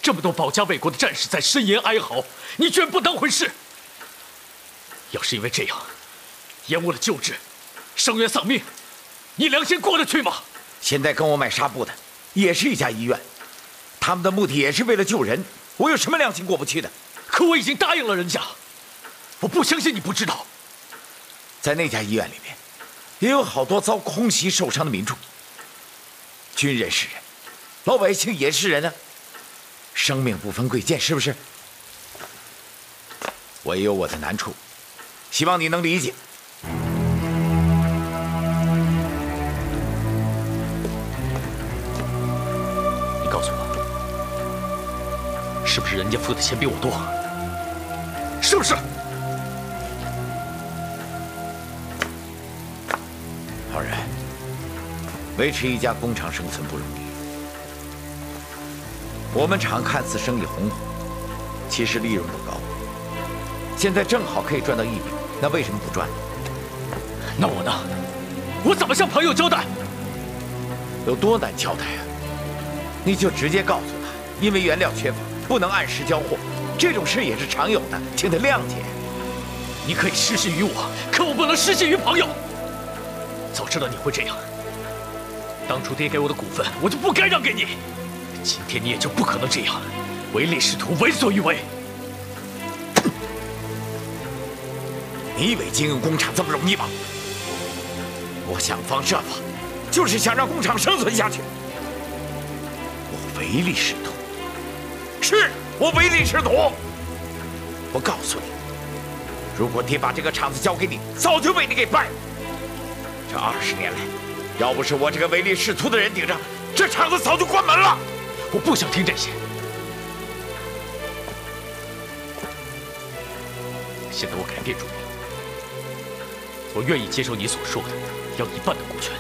这么多保家卫国的战士在呻吟哀嚎，你居然不当回事！要是因为这样，延误了救治，伤员丧命，你良心过得去吗？现在跟我买纱布的，也是一家医院，他们的目的也是为了救人，我有什么良心过不去的？可我已经答应了人家，我不相信你不知道。在那家医院里面，也有好多遭空袭受伤的民众。军人是人，老百姓也是人啊，生命不分贵贱，是不是？我也有我的难处，希望你能理解。你告诉我，是不是人家付的钱比我多？是不是？浩然，维持一家工厂生存不容易。我们厂看似生意红火，其实利润不高。现在正好可以赚到一笔，那为什么不赚？那我呢？我怎么向朋友交代？有多难交代啊？你就直接告诉他，因为原料缺乏，不能按时交货，这种事也是常有的，请他谅解。你可以失信于我，可我不能失信于朋友。早知道你会这样，当初爹给我的股份，我就不该让给你。今天你也就不可能这样，唯利是图，为所欲为。你以为经营工厂这么容易吗？我想方设法，就是想让工厂生存下去。我唯利是图，是我唯利是图。我告诉你，如果爹把这个厂子交给你，早就被你给败了。这20年来，要不是我这个唯利是图的人顶着，这厂子早就关门了。我不想听这些。现在我改变主意了，我愿意接受你所说的，要1半的股权。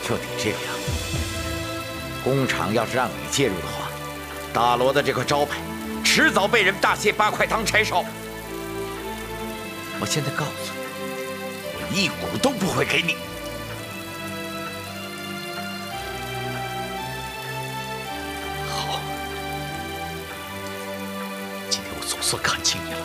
就你这样，工厂要是让你介入的话，大罗的这块招牌，迟早被人大卸8块当柴烧。我现在告诉你，我1股都不会给你。好，今天我总算看清你了。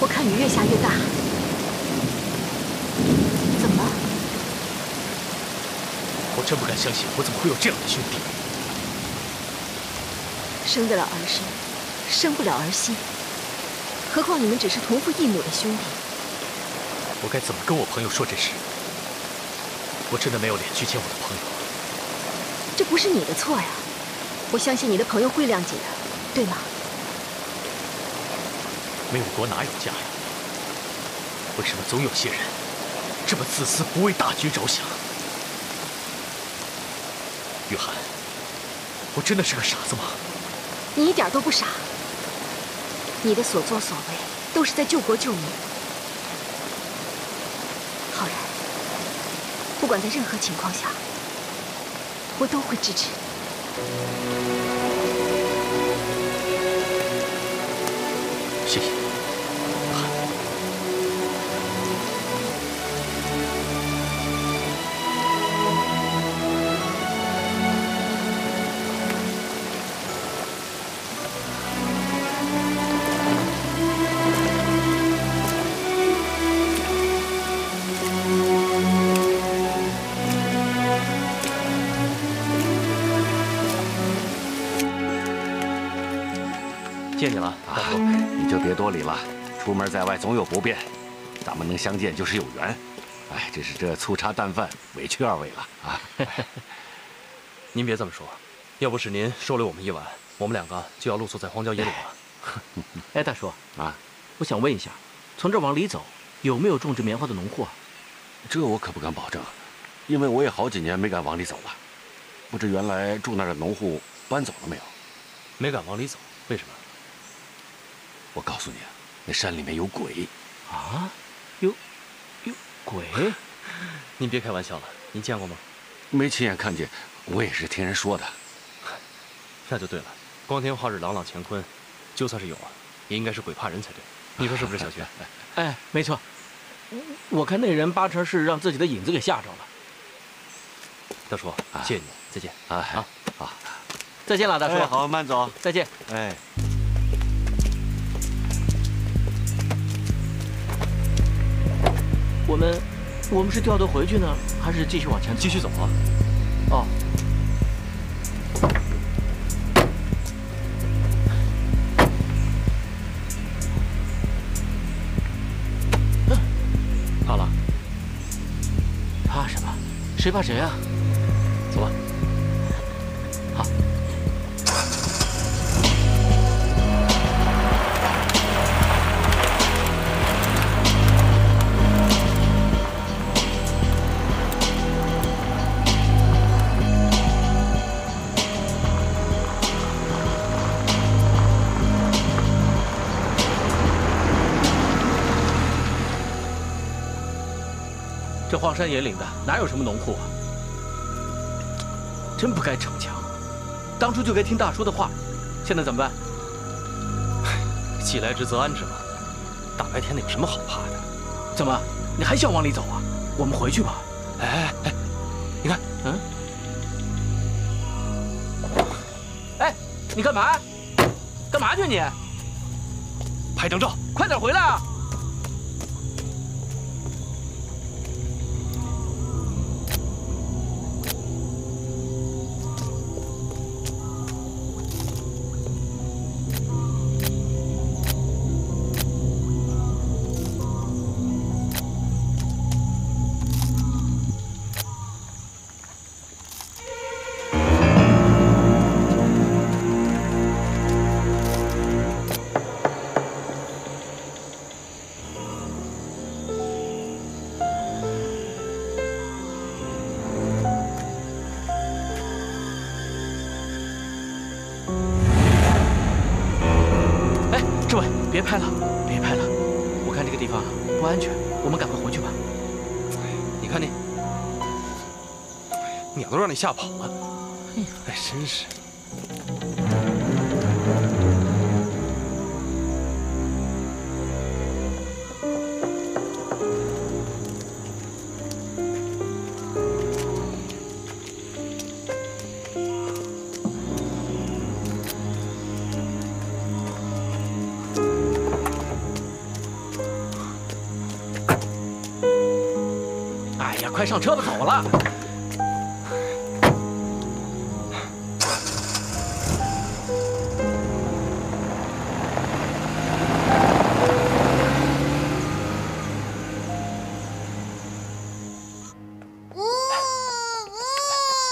我看雨越下越大，怎么了？我真不敢相信，我怎么会有这样的兄弟？生得了儿身，生不了儿心，何况你们只是同父异母的兄弟。我该怎么跟我朋友说这事？我真的没有脸去见我的朋友。这不是你的错呀，我相信你的朋友会谅解的，对吗？没有国哪有家呀？为什么总有些人这么自私，不为大局着想？约翰，我真的是个傻子吗？你一点都不傻，你的所作所为都是在救国救民。浩然，不管在任何情况下，我都会支持你。谢谢。谢你了，大叔，你就别多礼了。出门在外总有不便，咱们能相见就是有缘。哎，只是这粗茶淡饭，委屈二位了啊。您别这么说，要不是您收留我们一晚，我们2个就要露宿在荒郊野岭了。哎，大叔啊，我想问一下，从这往里走有没有种植棉花的农户啊？这我可不敢保证。因为我也好几年没敢往里走了，不知原来住那儿的农户搬走了没有？没敢往里走，为什么？我告诉你啊，那山里面有鬼。啊？有鬼？您别开玩笑了，您见过吗？没亲眼看见，我也是听人说的。那就对了，光天化日，朗朗乾坤，就算是有啊，也应该是鬼怕人才对。你说是不是，小薛？哎，没错。我看那人八成是让自己的影子给吓着了。大叔，谢谢你，再见。好，再见了，大叔。哎好，慢走。再见。哎。我们是掉头回去呢，还是继续往前走？继续走啊。哦。怕了？怕什么？谁怕谁啊？走吧。好。这荒山野岭的，哪有什么农户啊？真不该逞强，当初就该听大叔的话。现在怎么办？既来之则安之嘛。大白天的有什么好怕的？怎么，你还想往里走啊？我们回去吧。哎，你看，哎，你干嘛？干嘛去你？拍张照，快点回来啊！别拍了，别拍了！我看这个地方不安全，我们赶快回去吧。你看你，鸟都让你吓跑了，哎，真是。快上车吧，走了。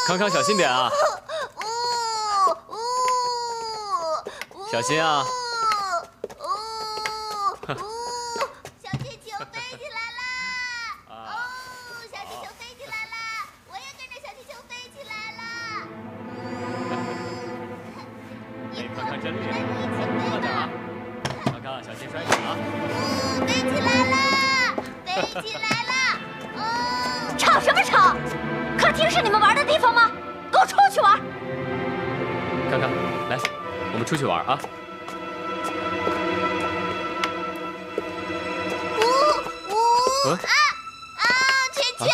康康，小心点啊！小心啊！小气球飞起来啦！哦，小气球飞起来啦！我也跟着小气球飞起来啦！哎，康康真厉害，慢点啊！康康，小心摔倒啊！飞起来啦！飞起来啦！哦！吵什么吵？客厅是你们玩的地方吗？给我出去玩！康康，来，我们出去玩啊！气球！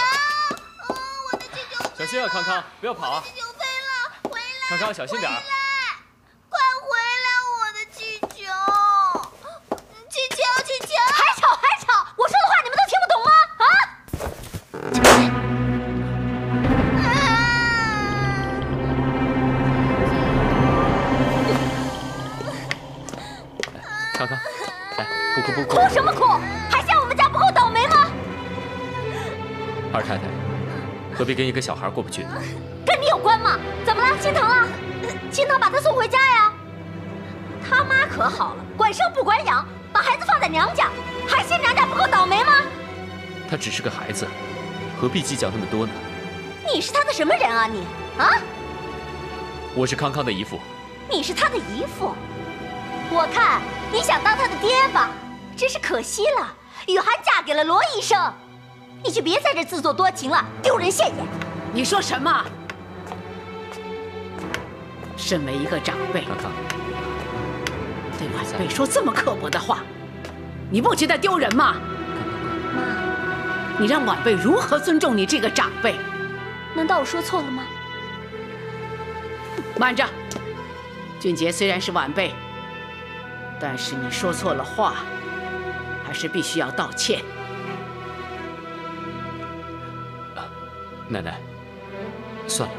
哦，我的气球！小心啊，康康，不要跑啊！气球飞了，回来！康康，小心点！快回来，我的气球！气球，气球！还吵还吵！我说的话你们都听不懂吗？啊！康康，来，不哭不哭！哭什么哭？还嫌我们家不够倒霉吗？二太太，何必跟一个小孩过不去呢？跟你有关吗？怎么了？心疼了？心疼把他送回家呀。他妈可好了，管生不管养，把孩子放在娘家，还嫌娘家不够倒霉吗？他只是个孩子，何必计较那么多呢？你是他的什么人啊你？啊？我是康康的姨父。你是他的姨父？我看你想当他的爹吧，真是可惜了。雨涵嫁给了罗医生，你就别在这自作多情了，丢人现眼。你说什么？身为一个长辈，康康，对晚辈说这么刻薄的话，你不觉得丢人吗？妈，你让晚辈如何尊重你这个长辈？难道我说错了吗？慢着，俊杰虽然是晚辈，但是你说错了话，还是必须要道歉。奶奶，算了。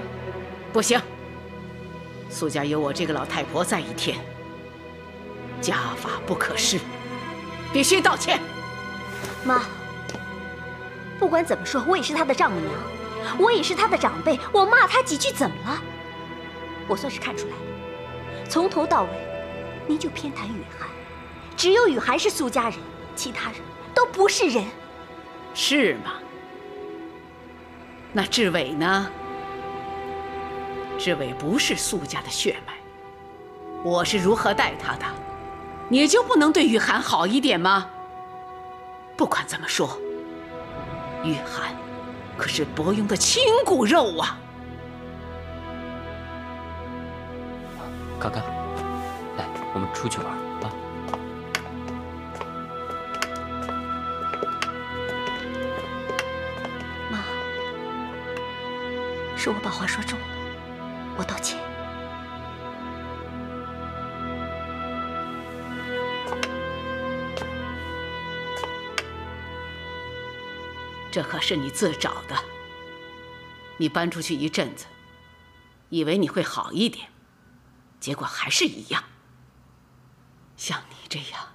不行，苏家有我这个老太婆在一天，家法不可失，必须道歉。妈，不管怎么说，我也是她的丈母娘，我也是她的长辈，我骂她几句怎么了？我算是看出来了，从头到尾，您就偏袒雨涵，只有雨涵是苏家人，其他人都不是人。是吗？那志伟呢？志伟不是苏家的血脉，我是如何待他的，你就不能对雨涵好一点吗？不管怎么说，雨涵可是伯庸的亲骨肉啊！康康，来，我们出去玩啊！妈，是我把话说重了，我道歉。这可是你自找的。你搬出去一阵子，以为你会好一点，结果还是一样。像你这样，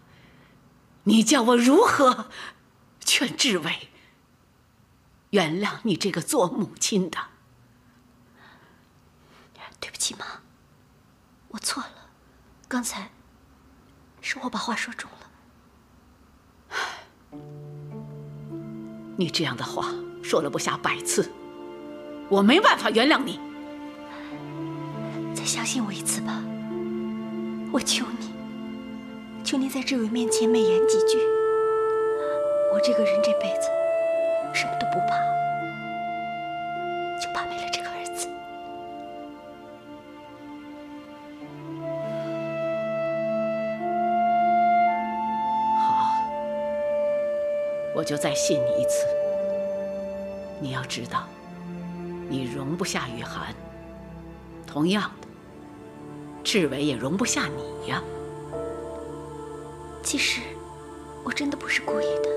你叫我如何劝志伟原谅你这个做母亲的？对不起，妈，我错了，刚才是我把话说重了。你这样的话说了不下100次，我没办法原谅你。再相信我一次吧，我求你，求你在志伟面前美言几句。我这个人这辈子什么都不怕，就怕没了这个儿子。好，我就再信你一次。你要知道，你容不下雨涵，同样的，志伟也容不下你呀。其实我真的不是故意的，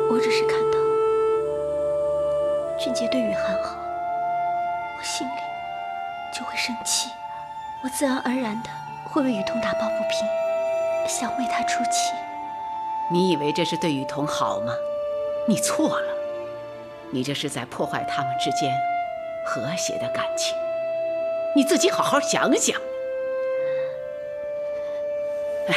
我只是看到俊杰对雨涵好，我心里就会生气，我自然而然的会为雨桐打抱不平，想为他出气。你以为这是对雨桐好吗？你错了，你这是在破坏他们之间和谐的感情。你自己好好想想。哎，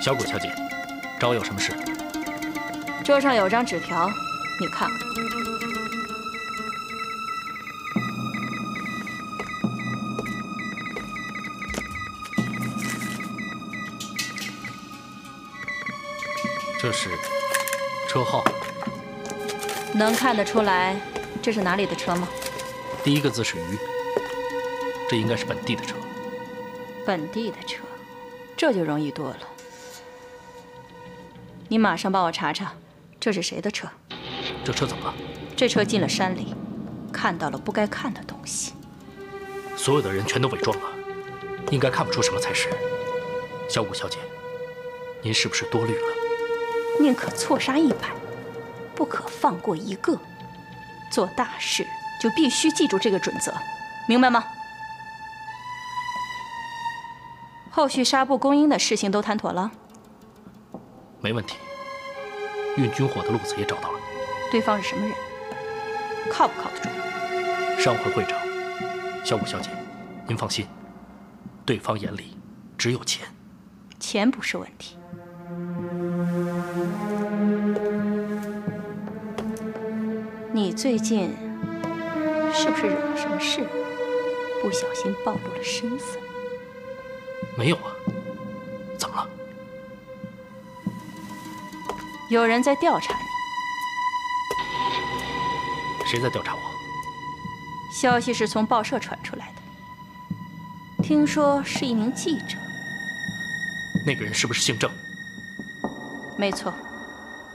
小谷小姐，找我有什么事？桌上有张纸条，你看看。这是车号。能看得出来这是哪里的车吗？第一个字是鱼，这应该是本地的车。本地的车，这就容易多了。你马上帮我查查，这是谁的车？这车怎么了？这车进了山里，看到了不该看的东西。所有的人全都伪装了，应该看不出什么才是。小谷小姐，您是不是多虑了？宁可错杀100，不可放过1个。做大事就必须记住这个准则，明白吗？后续纱布供应的事情都谈妥了？没问题。运军火的路子也找到了。对方是什么人？靠不靠得住？商会会长，小谷小姐，您放心，对方眼里只有钱。钱不是问题。你最近是不是惹了什么事？不小心暴露了身份？没有啊，怎么了？有人在调查你。谁在调查我？消息是从报社传出来的，听说是一名记者。那个人是不是姓郑？没错，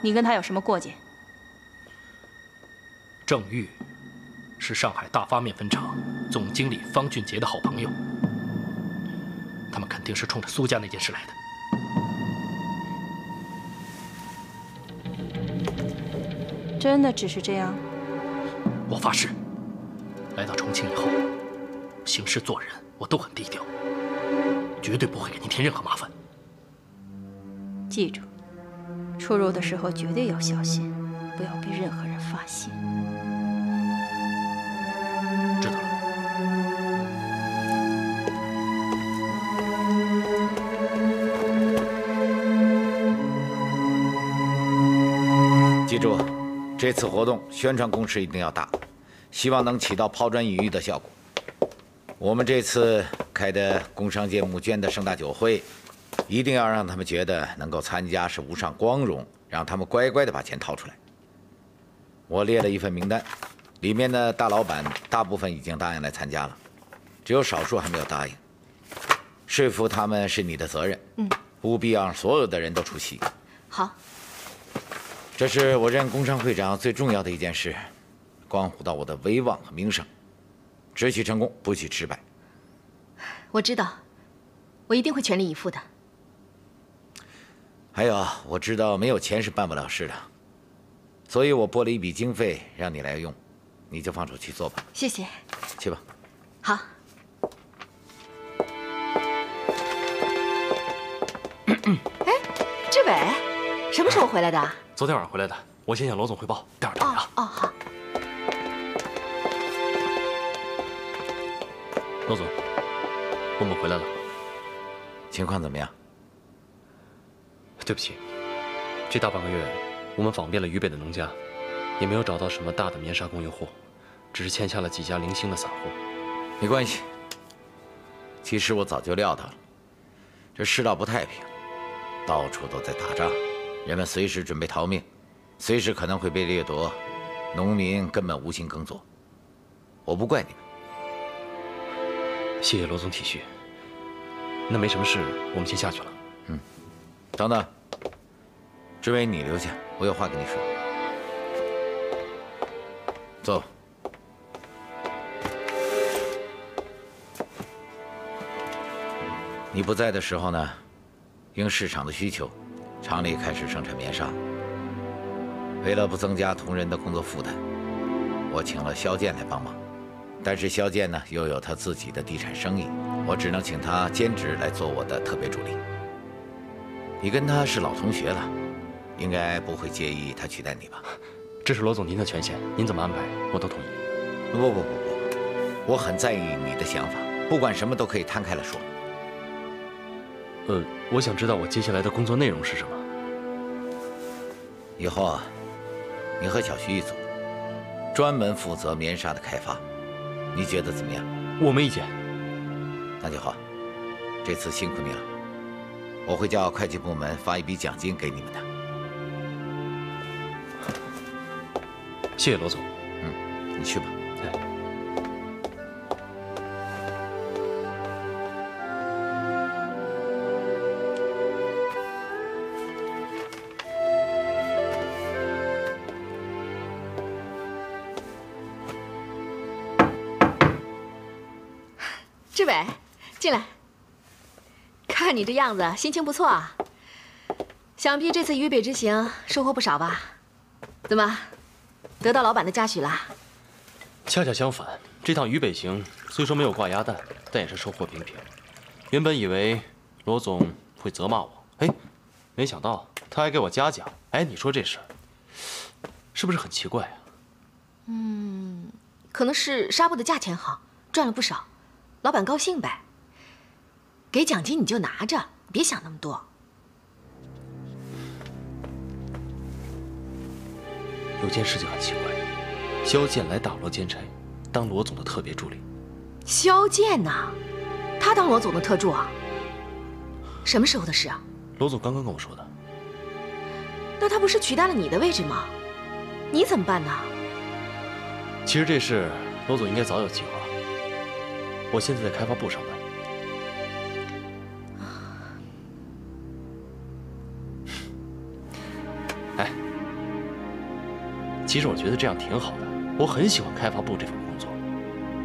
你跟他有什么过节？郑玉是上海大发面粉厂总经理方俊杰的好朋友，他们肯定是冲着苏家那件事来的。真的只是这样？我发誓，来到重庆以后，行事做人我都很低调，绝对不会给您添任何麻烦。记住，出入的时候绝对要小心，不要被任何人发现。知道了。记住，这次活动宣传攻势一定要大，希望能起到抛砖引玉的效果。我们这次开的工商界募捐的盛大酒会，一定要让他们觉得能够参加是无上光荣，让他们乖乖的把钱掏出来。我列了一份名单，里面的大老板大部分已经答应来参加了，只有少数还没有答应。说服他们是你的责任，务必要让所有的人都出席。好。这是我任工商会长最重要的一件事，关乎到我的威望和名声，只许成功，不许失败。我知道，我一定会全力以赴的。还有，我知道没有钱是办不了事的，所以我拨了一笔经费让你来用，你就放手去做吧。谢谢。去吧。好。哎，志伟，什么时候回来的？昨天晚上回来的，我先向罗总汇报，待会儿找你啊。哦，好。罗总，我们回来了。情况怎么样？对不起，这大半个月，我们访遍了渝北的农家，也没有找到什么大的棉纱供应货，只是签下了几家零星的散户。没关系，其实我早就料到了，这世道不太平，到处都在打仗，人们随时准备逃命，随时可能会被掠夺，农民根本无心耕作。我不怪你们。谢谢罗总体恤。那没什么事，我们先下去了。等等，志伟，你留下，我有话跟你说。走。你不在的时候呢，因市场的需求，厂里开始生产棉纱。为了不增加同仁的工作负担，我请了肖剑来帮忙。但是肖剑呢，又有他自己的地产生意，我只能请他兼职来做我的特别助理。你跟他是老同学了，应该不会介意他取代你吧？这是罗总您的权限，您怎么安排我都同意。不，我很在意你的想法，不管什么都可以摊开了说。我想知道我接下来的工作内容是什么。以后啊，你和小徐一组，专门负责棉纱的开发，你觉得怎么样？我没意见。那就好，这次辛苦你了，我会叫会计部门发一笔奖金给你们的。谢谢罗总。你去吧。伟，进来。看你这样子，心情不错啊。想必这次渝北之行收获不少吧？怎么，得到老板的嘉许啦？恰恰相反，这趟渝北行虽说没有挂鸭蛋，但也是收获平平。原本以为罗总会责骂我，哎，没想到他还给我嘉奖。哎，你说这事儿是不是很奇怪啊？可能是纱布的价钱好，赚了不少，老板高兴呗。给奖金你就拿着，别想那么多。有件事情很奇怪，萧剑来大罗兼差，当罗总的特别助理。萧剑呐，他当罗总的特助啊？什么时候的事啊？罗总刚刚跟我说的。那他不是取代了你的位置吗？你怎么办呢？其实这事罗总应该早有计划。我现在在开发部上班。哎，其实我觉得这样挺好的，我很喜欢开发部这份工作，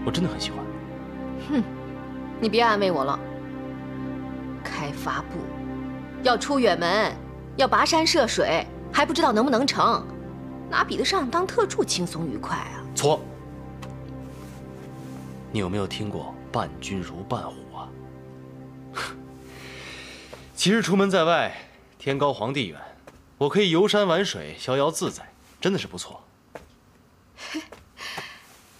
我真的很喜欢。哼，你别安慰我了。开发部要出远门，要跋山涉水，还不知道能不能成，哪比得上当特助轻松愉快啊？错。你有没有听过“伴君如伴虎”啊？其实出门在外，天高皇帝远，我可以游山玩水，逍遥自在，真的是不错。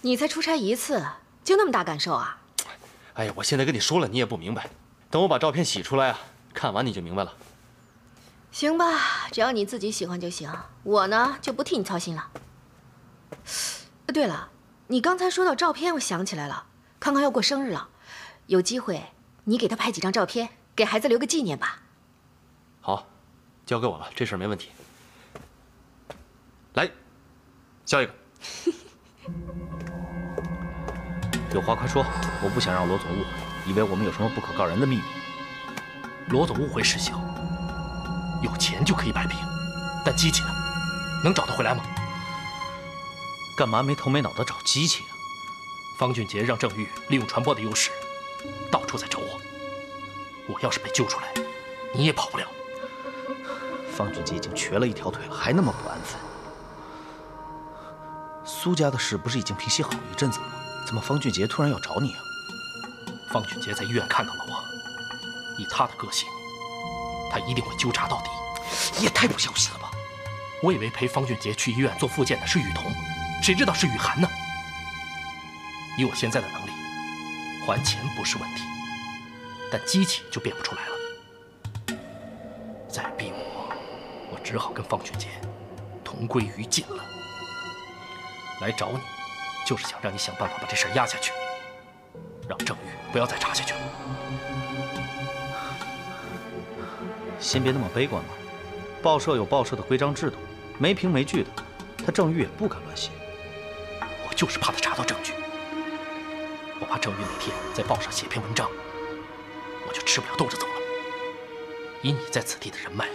你才出差一次，就那么大感受啊？哎呀，我现在跟你说了，你也不明白。等我把照片洗出来啊，看完你就明白了。行吧，只要你自己喜欢就行，我呢就不替你操心了。对了，你刚才说到照片，我想起来了，康康要过生日了，有机会你给他拍几张照片，给孩子留个纪念吧。好，交给我了，这事儿没问题。来，笑一个。有话快说，我不想让罗总误会，以为我们有什么不可告人的秘密。罗总误会是小，有钱就可以摆平，但机器呢？能找得回来吗？干嘛没头没脑的找机器啊？方俊杰让郑玉利用传播的优势，到处在找我。我要是被揪出来，你也跑不了。方俊杰已经瘸了一条腿了，还那么不安分。苏家的事不是已经平息好了一阵子了吗？怎么方俊杰突然要找你啊？方俊杰在医院看到了我，以他的个性，他一定会纠察到底。也太不小心了吧！我以为陪方俊杰去医院做复健的是雨桐，谁知道是雨涵呢？以我现在的能力，还钱不是问题，但机器就变不出来了。再逼我只好跟方俊杰同归于尽了。来找你，就是想让你想办法把这事压下去，让郑玉不要再查下去了。先别那么悲观嘛，报社有报社的规章制度，没凭没据的，他郑玉也不敢乱写。我就是怕他查到证据，我怕郑玉哪天在报上写篇文章，我就吃不了兜着走了。以你在此地的人脉，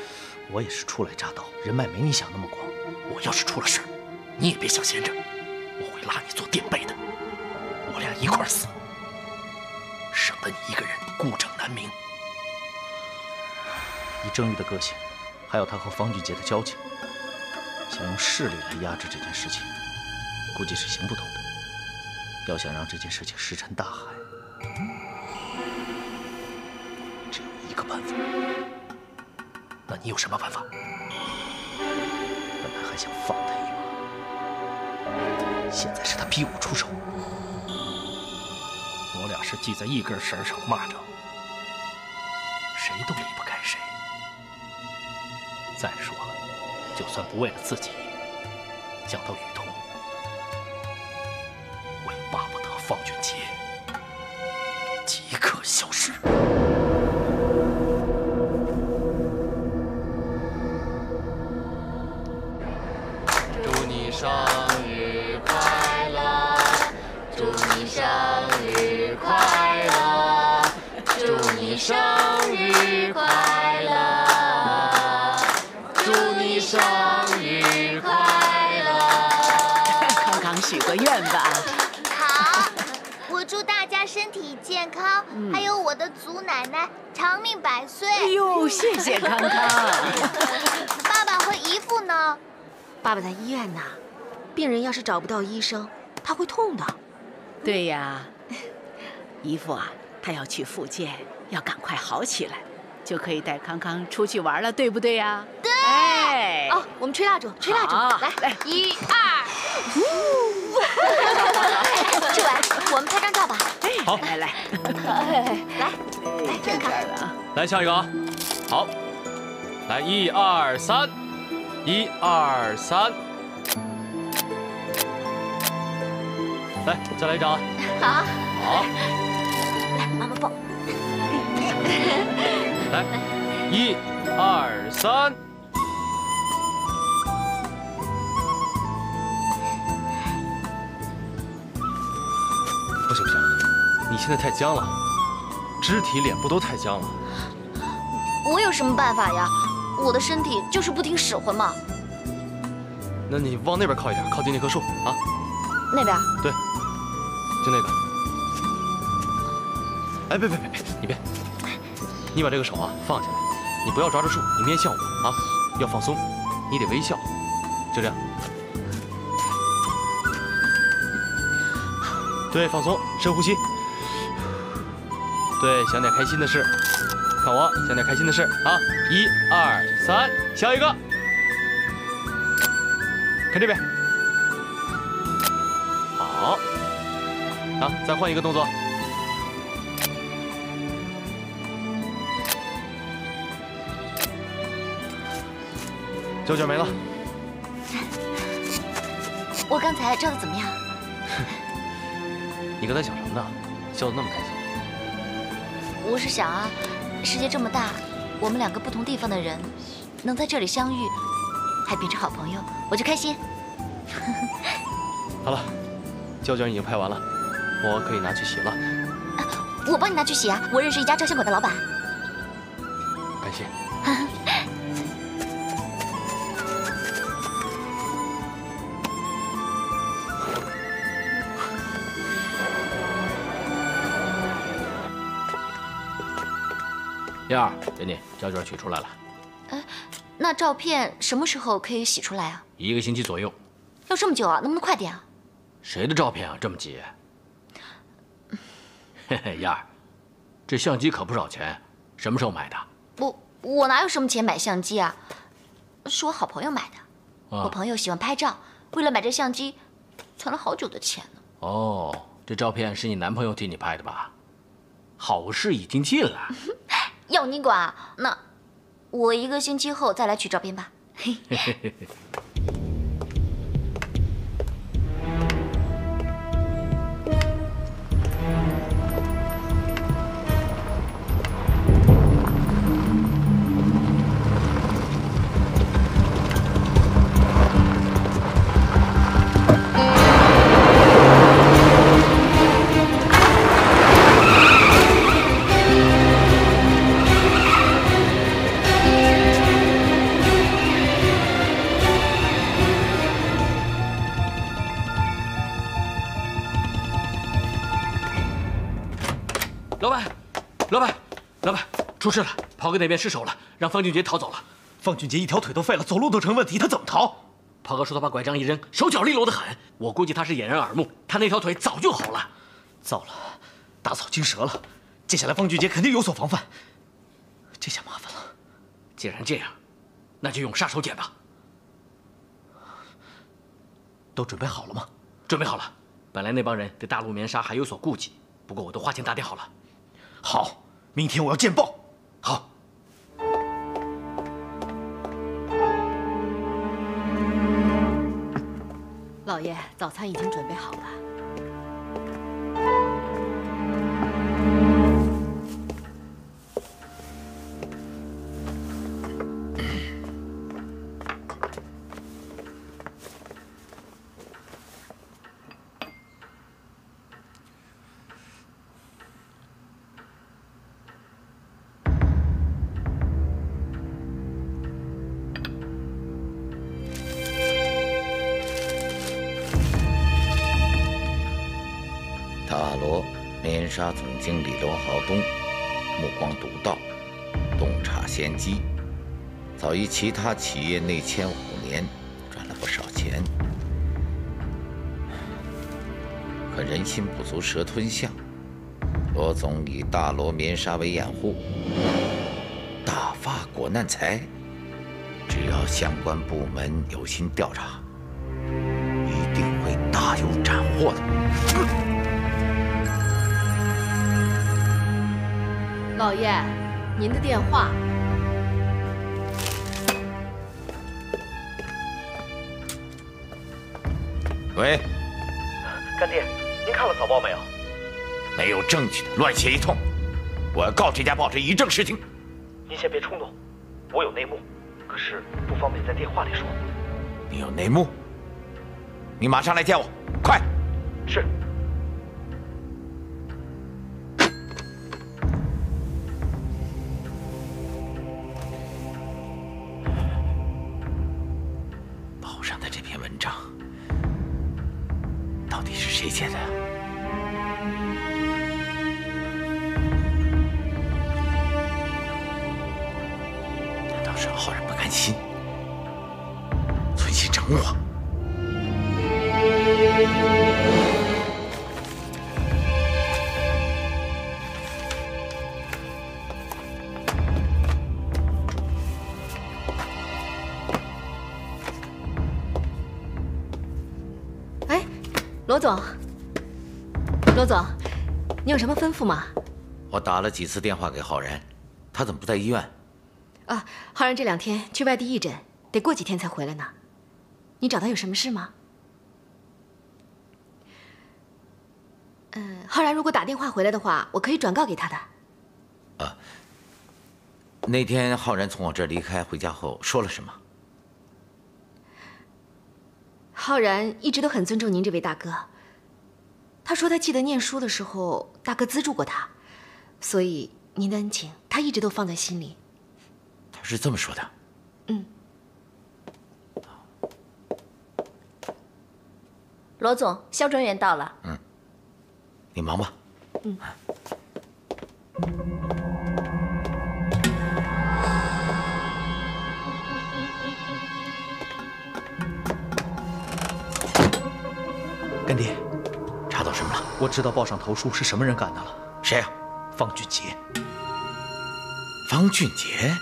我也是初来乍到，人脉没你想那么广。我要是出了事儿，你也别想闲着，我会拉你做垫背的，我俩一块儿死，省得你一个人孤枕难鸣。以郑玉的个性，还有他和方俊杰的交情，想用势力来压制这件事情，估计是行不通的。要想让这件事情石沉大海，只有一个办法。那你有什么办法？本来还想放他一马，现在是他逼我出手。我俩是系在一根绳上的蚂蚱，谁都离不开谁。再说了，就算不为了自己，想到雨桐，我也巴不得方俊杰即刻消失。祝你生日快乐，祝你生日快乐，祝你生日快乐。生日快乐！康康许个愿吧。好，我祝大家身体健康，还有我的祖奶奶长命百岁。哎呦，谢谢康康。爸爸和姨父呢？爸爸在医院呢，病人要是找不到医生，他会痛的。对呀，姨父啊，他要去复健，要赶快好起来，就可以带康康出去玩了，对不对呀？对。哎，哦，我们吹蜡烛，吹蜡烛，来， 1、2，志伟，我们拍张照吧。好，来，来，这儿了。来下一个啊，好，来1、2、3，1、2、3，来再来一张啊。好，好，来，妈妈抱。来1、2、3。不行不行，你现在太僵了，肢体、脸部都太僵了。我有什么办法呀？我的身体就是不听使唤嘛。那你往那边靠一点，靠近那棵树啊。那边？对，就那个。哎，别，你别，你把这个手啊放下来，你不要抓着树，你面向我啊，要放松，你得微笑，就这样。对，放松，深呼吸。对，想点开心的事，看我，想点开心的事啊！1、2、3，笑一个。看这边。好。啊，再换一个动作。胶卷没了。我刚才照的怎么样？你刚才想什么呢？笑得那么开心。我是想啊，世界这么大，我们2个不同地方的人能在这里相遇，还变成好朋友，我就开心。好了，胶卷已经拍完了，我可以拿去洗了。我帮你拿去洗啊，我认识一家照相馆的老板。感谢。燕儿，给你胶卷取出来了。那照片什么时候可以洗出来啊1个星期左右。要这么久啊？能不能快点啊？谁的照片啊，这么急？嘿嘿，燕儿，这相机可不少钱，什么时候买的？我哪有什么钱买相机啊？是我好朋友买的。我朋友喜欢拍照，为了买这相机，存了好久的钱呢。哦，这照片是你男朋友替你拍的吧？好事已经尽了。要你管啊？那我1个星期后再来取照片吧。老板，出事了！炮哥那边失手了，让方俊杰逃走了。方俊杰一条腿都废了，走路都成问题，他怎么逃？炮哥说他把拐杖一扔，手脚利落得很。我估计他是掩人耳目，他那条腿早就好了。糟了，打草惊蛇了。接下来方俊杰肯定有所防范，这下麻烦了。既然这样，那就用杀手锏吧。都准备好了吗？准备好了。本来那帮人对大陆棉纱还有所顾忌，不过我都花钱打点好了。好，明天我要见报。好。老爷，早餐已经准备好了。联沙总经理罗浩东目光独到，洞察先机，早于其他企业内签5年，赚了不少钱。可人心不足蛇吞象，罗总以大罗棉纱为掩护，大发国难财。只要相关部门有心调查，一定会大有斩获的。老爷，您的电话。喂，干爹，您看了早报没有？没有证据的乱写一通，我要告这家报纸以正视听。您先别冲动，我有内幕，可是不方便在电话里说。你有内幕？你马上来见我，快！是。报上的这篇文章到底是谁写的呀？难道是浩然不甘心，存心整我？哎，罗总，罗总，你有什么吩咐吗？我打了几次电话给浩然，他怎么不在医院？啊，浩然这2天去外地义诊，得过几天才回来呢。你找他有什么事吗？浩然如果打电话回来的话，我可以转告给他的。啊，那天浩然从我这儿离开回家后说了什么？浩然一直都很尊重您这位大哥。他说他记得念书的时候，大哥资助过他，所以您的恩情他一直都放在心里。他是这么说的。嗯。罗总，肖专员到了。嗯，你忙吧。嗯。干爹，查到什么了？我知道报上投书是什么人干的了。谁呀？方俊杰。方俊杰？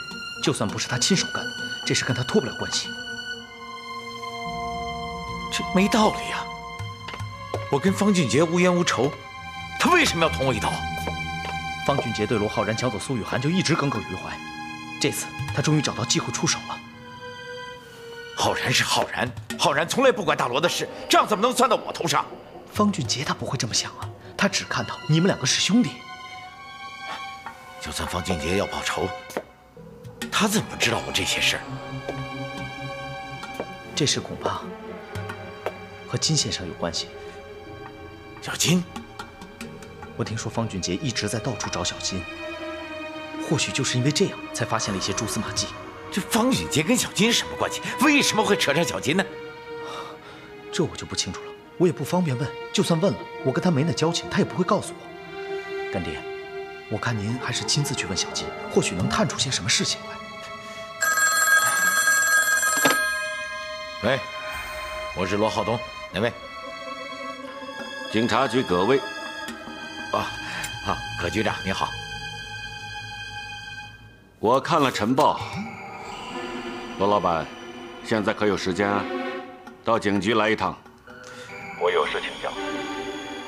就算不是他亲手干的，这事跟他脱不了关系。这没道理呀！我跟方俊杰无冤无仇，他为什么要捅我一刀？方俊杰对罗浩然抢走苏雨涵就一直耿耿于怀，这次他终于找到机会出手了。浩然是浩然，浩然从来不管大罗的事，账怎么能算到我头上？方俊杰他不会这么想啊，他只看到你们2个是兄弟。就算方俊杰要报仇，他怎么知道我这些事儿？这事恐怕和金先生有关系。小金，我听说方俊杰一直在到处找小金，或许就是因为这样，才发现了一些蛛丝马迹。这方俊杰跟小金什么关系？为什么会扯上小金呢？这我就不清楚了，我也不方便问。就算问了，我跟他没那交情，他也不会告诉我。干爹，我看您还是亲自去问小金，或许能探出些什么事情来。喂，我是罗浩东，哪位？警察局葛卫。葛局长您好。我看了晨报。罗老板，现在可有时间到警局来一趟？我有事请教。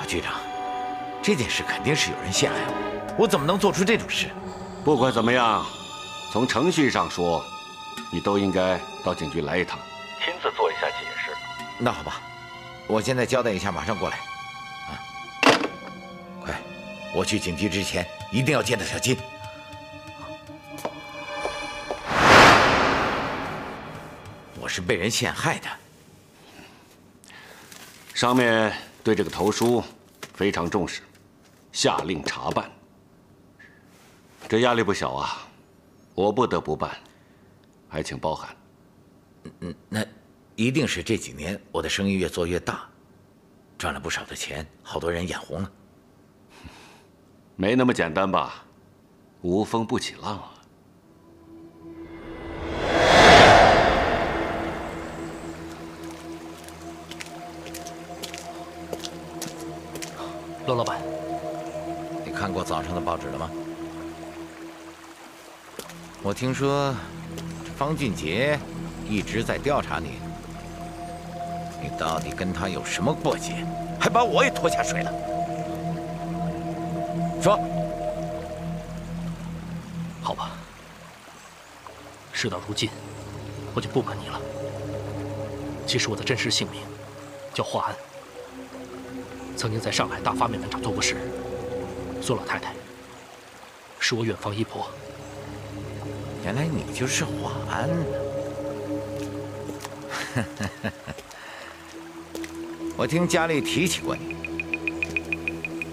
局长，这件事肯定是有人陷害我怎么能做出这种事？不管怎么样，从程序上说，你都应该到警局来一趟，亲自做一下解释。那好吧，我现在交代一下，马上过来。快，我去警局之前一定要见到小金。我是被人陷害的。上面对这个投书非常重视，下令查办。这压力不小啊，我不得不办，还请包涵。那一定是这几年我的生意越做越大，赚了不少的钱，好多人眼红了。没那么简单吧？无风不起浪啊！罗老板，你看过早上的报纸了吗？我听说方俊杰一直在调查你，你到底跟他有什么过节，还把我也拖下水了？说。好吧，事到如今，我就不瞒你了。其实我的真实姓名叫华安，曾经在上海大发面粉厂做过事。苏老太太是我远房姨婆。原来你就是华安呢！我听家里提起过你，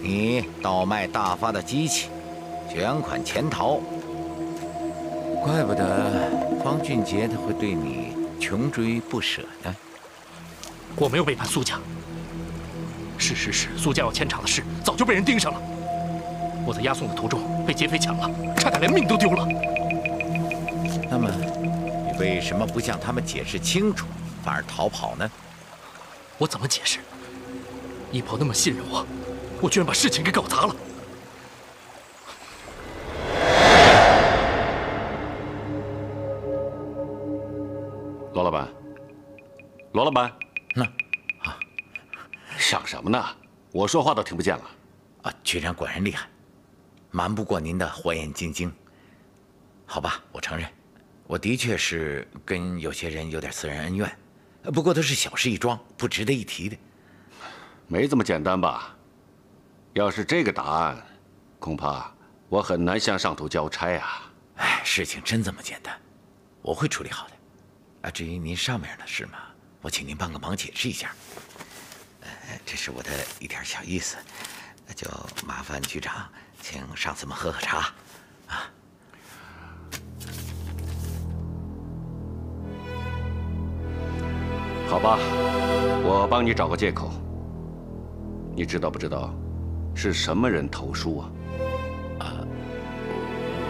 你倒卖大发的机器，卷款潜逃，怪不得方俊杰他会对你穷追不舍呢。我没有背叛苏家，事实是苏家要迁厂的事早就被人盯上了。我在押送的途中被劫匪抢了，差点连命都丢了。那么，你为什么不向他们解释清楚，反而逃跑呢？我怎么解释？姨婆那么信任我，我居然把事情给搞砸了。罗老板，罗老板，啊，想什么呢？我说话都听不见了。啊，局长果然厉害，瞒不过您的火眼金睛。好吧，我承认。我的确是跟有些人有点私人恩怨，不过都是小事一桩，不值得一提的。没这么简单吧？要是这个答案，恐怕我很难向上头交差啊。哎，事情真这么简单，我会处理好的。啊，至于您上面的事嘛，我请您帮个忙解释一下。这是我的一点小意思，那就麻烦局长请上司们喝喝茶，啊。好吧，我帮你找个借口。你知道不知道，是什么人投书啊？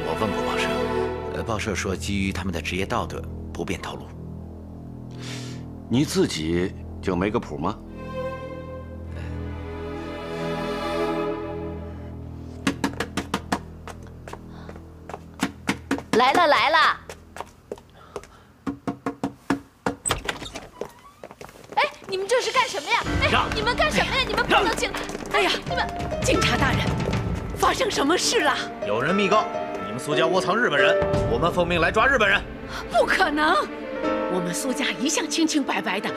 我问过报社，报社说基于他们的职业道德，不便透露。你自己就没个谱吗？来了来了。你们这是干什么呀？哎，你们干什么呀？你们不能进来！哎呀，你们警察大人，发生什么事了？有人密告你们苏家窝藏日本人，我们奉命来抓日本人。不可能，我们苏家一向清清白白的，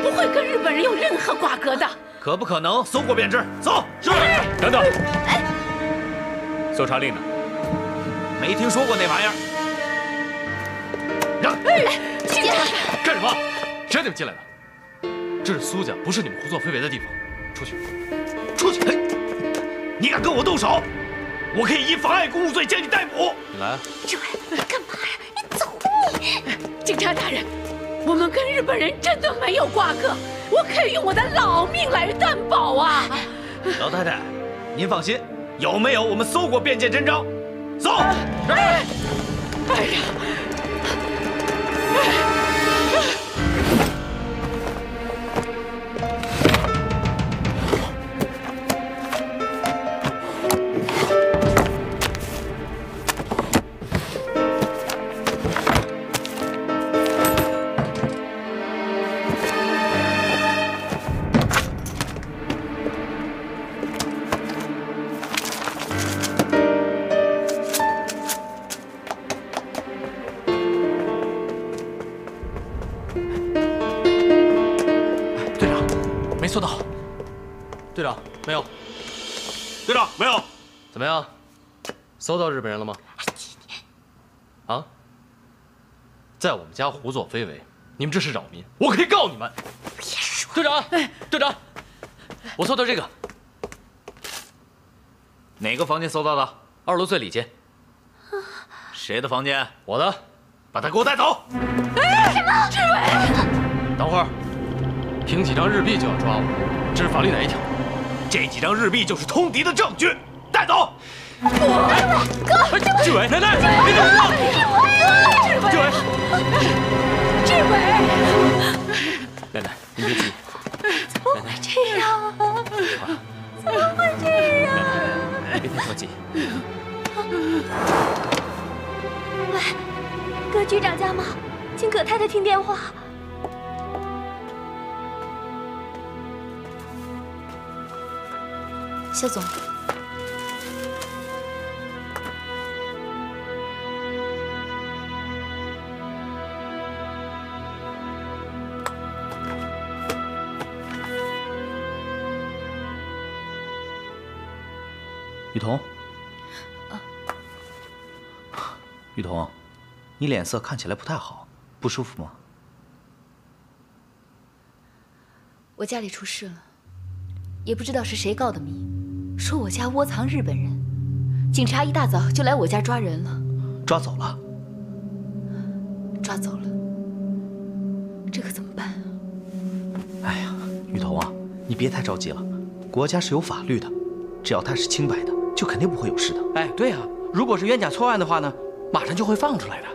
不会跟日本人有任何瓜葛的。可不可能？搜过便知。走。是。等等。搜查令呢？没听说过那玩意儿。让。警察干什么？谁让你们进来的？这是苏家，不是你们胡作非为的地方。出去，出去！你敢跟我动手，我可以以妨碍公务罪将你逮捕。你来啊！这干嘛呀？你走你！警察大人，我们跟日本人真的没有瓜葛，我可以用我的老命来担保啊！老太太，您放心，有没有我们搜过便见真章。走。哎呀！搜到，队长没有，队长没有，怎么样？搜到日本人了吗？啊？在我们家胡作非为，你们这是扰民，我可以告你们！别说。队长，队长，我搜到这个，哪个房间搜到的？2楼最里间。谁的房间？我的，把他给我带走！什么？志伟，等会儿。凭几张日币就要抓我，这是法律哪一条？这几张日币就是通敌的证据，带走。哥，志伟，奶奶，你怎么了？志伟，志伟，奶奶，您别急。怎么会这样啊？怎么会这样？别太着急。喂，葛局长家吗？请葛太太听电话。肖总。雨桐，雨桐，你脸色看起来不太好，不舒服吗？我家里出事了，也不知道是谁告的密，说我家窝藏日本人，警察一大早就来我家抓人了。抓走了？抓走了，这可怎么办啊？哎呀，雨桐啊，你别太着急了，国家是有法律的，只要他是清白的，就肯定不会有事的。哎，对啊，如果是冤假错案的话呢，马上就会放出来的。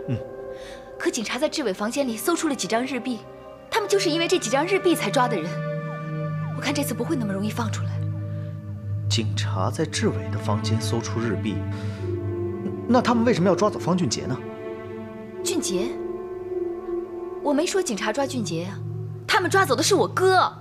可警察在志伟房间里搜出了几张日币，他们就是因为这几张日币才抓的人。我看这次不会那么容易放出来。警察在志伟的房间搜出日币，那他们为什么要抓走方俊杰呢？俊杰？我没说警察抓俊杰呀，他们抓走的是我哥。